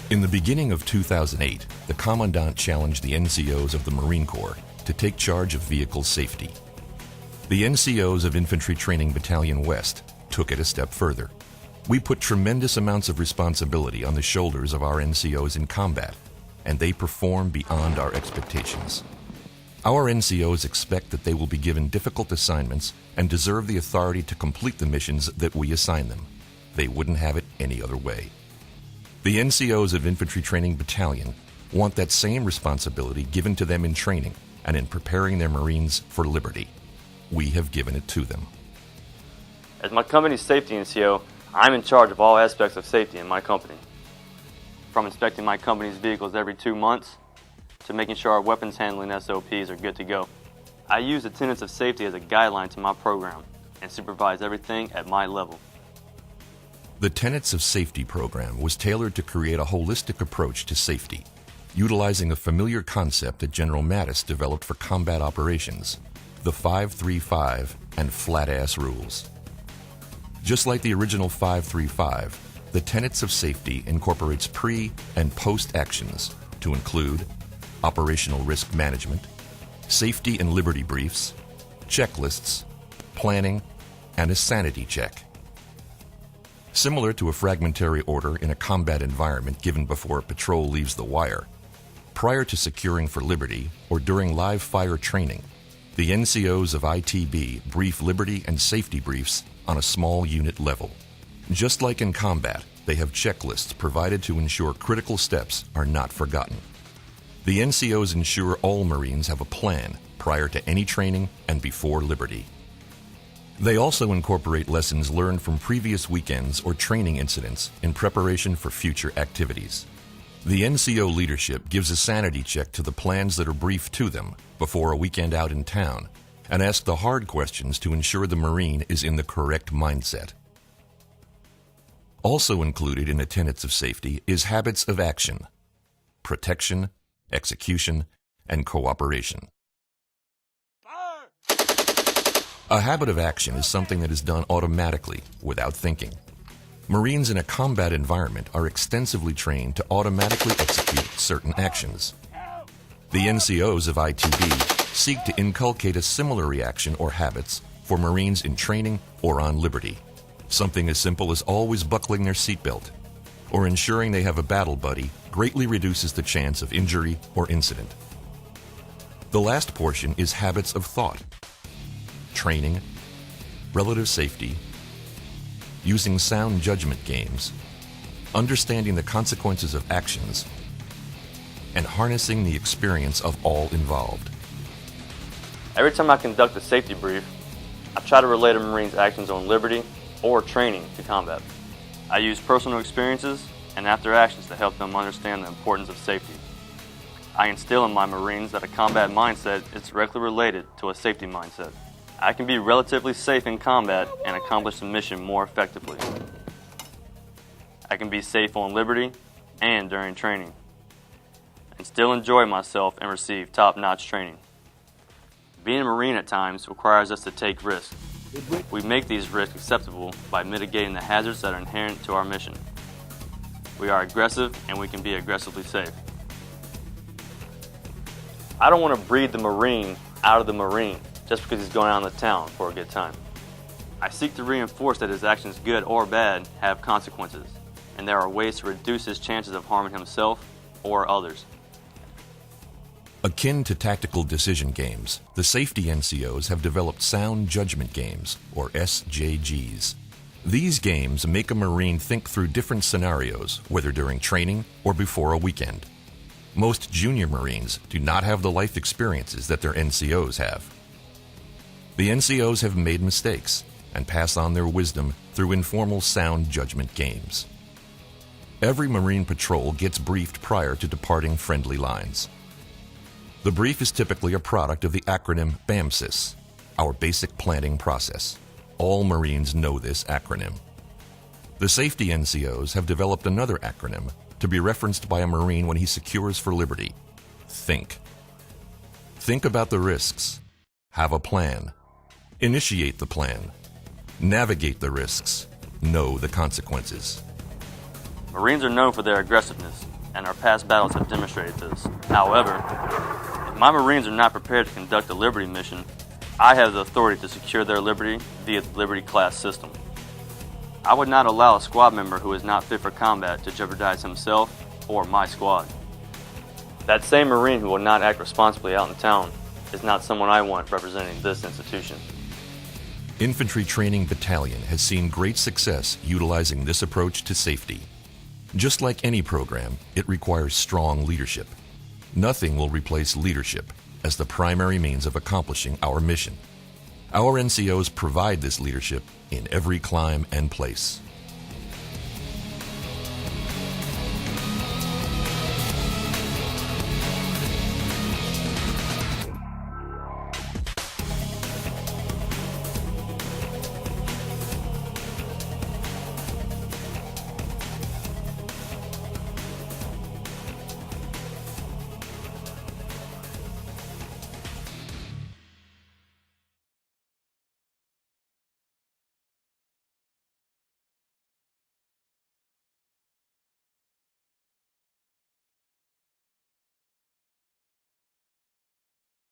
In the beginning of 2008, the Commandant challenged the NCOs of the Marine Corps to take charge of vehicle safety. The NCOs of Infantry Training Battalion West took it a step further. We put tremendous amounts of responsibility on the shoulders of our NCOs in combat, and they perform beyond our expectations. Our NCOs expect that they will be given difficult assignments and deserve the authority to complete the missions that we assign them. They wouldn't have it any other way. The NCOs of Infantry Training Battalion want that same responsibility given to them in training and in preparing their Marines for liberty. We have given it to them. As my company's safety NCO, I'm in charge of all aspects of safety in my company. From inspecting my company's vehicles every 2 months, to making sure our weapons handling SOPs are good to go. I use the tenets of safety as a guideline to my program and supervise everything at my level. The Tenets of Safety program was tailored to create a holistic approach to safety, utilizing a familiar concept that General Mattis developed for combat operations, the 5-3-5 and flat-ass rules. Just like the original 5-3-5, the Tenets of Safety incorporates pre- and post-actions to include operational risk management, safety and liberty briefs, checklists, planning, and a sanity check. Similar to a fragmentary order in a combat environment given before a patrol leaves the wire, prior to securing for liberty or during live fire training, the NCOs of ITB brief liberty and safety briefs on a small unit level. Just like in combat, they have checklists provided to ensure critical steps are not forgotten. The NCOs ensure all Marines have a plan prior to any training and before liberty. They also incorporate lessons learned from previous weekends or training incidents in preparation for future activities. The NCO leadership gives a sanity check to the plans that are briefed to them before a weekend out in town and asks the hard questions to ensure the Marine is in the correct mindset. Also included in the Tenets of Safety is habits of action, protection, execution, and cooperation. A habit of action is something that is done automatically, without thinking. Marines in a combat environment are extensively trained to automatically execute certain actions. The NCOs of ITB seek to inculcate a similar reaction or habits for Marines in training or on liberty. Something as simple as always buckling their seatbelt or ensuring they have a battle buddy greatly reduces the chance of injury or incident. The last portion is habits of thought, training, relative safety, using sound judgment games, understanding the consequences of actions, and harnessing the experience of all involved. Every time I conduct a safety brief, I try to relate a Marine's actions on liberty or training to combat. I use personal experiences and after actions to help them understand the importance of safety. I instill in my Marines that a combat mindset is directly related to a safety mindset. I can be relatively safe in combat and accomplish the mission more effectively. I can be safe on liberty and during training, and still enjoy myself and receive top-notch training. Being a Marine at times requires us to take risks. We make these risks acceptable by mitigating the hazards that are inherent to our mission. We are aggressive and we can be aggressively safe. I don't want to breed the Marine out of the Marine just because he's going out in the town for a good time. I seek to reinforce that his actions, good or bad, have consequences, and there are ways to reduce his chances of harming himself or others. Akin to tactical decision games, the safety NCOs have developed sound judgment games, or SJGs. These games make a Marine think through different scenarios, whether during training or before a weekend. Most junior Marines do not have the life experiences that their NCOs have. The NCOs have made mistakes and pass on their wisdom through informal sound judgment games. Every Marine patrol gets briefed prior to departing friendly lines. The brief is typically a product of the acronym BAMSIS, our basic planning process. All Marines know this acronym. The safety NCOs have developed another acronym to be referenced by a Marine when he secures for liberty. Think. Think about the risks. Have a plan. Initiate the plan. Navigate the risks. Know the consequences. Marines are known for their aggressiveness. and our past battles have demonstrated this. However, if my Marines are not prepared to conduct a Liberty mission, I have the authority to secure their liberty via the Liberty class system. I would not allow a squad member who is not fit for combat to jeopardize himself or my squad. That same Marine who will not act responsibly out in town is not someone I want representing this institution. Infantry Training Battalion has seen great success utilizing this approach to safety. Just like any program, it requires strong leadership. Nothing will replace leadership as the primary means of accomplishing our mission. Our NCOs provide this leadership in every climb and place.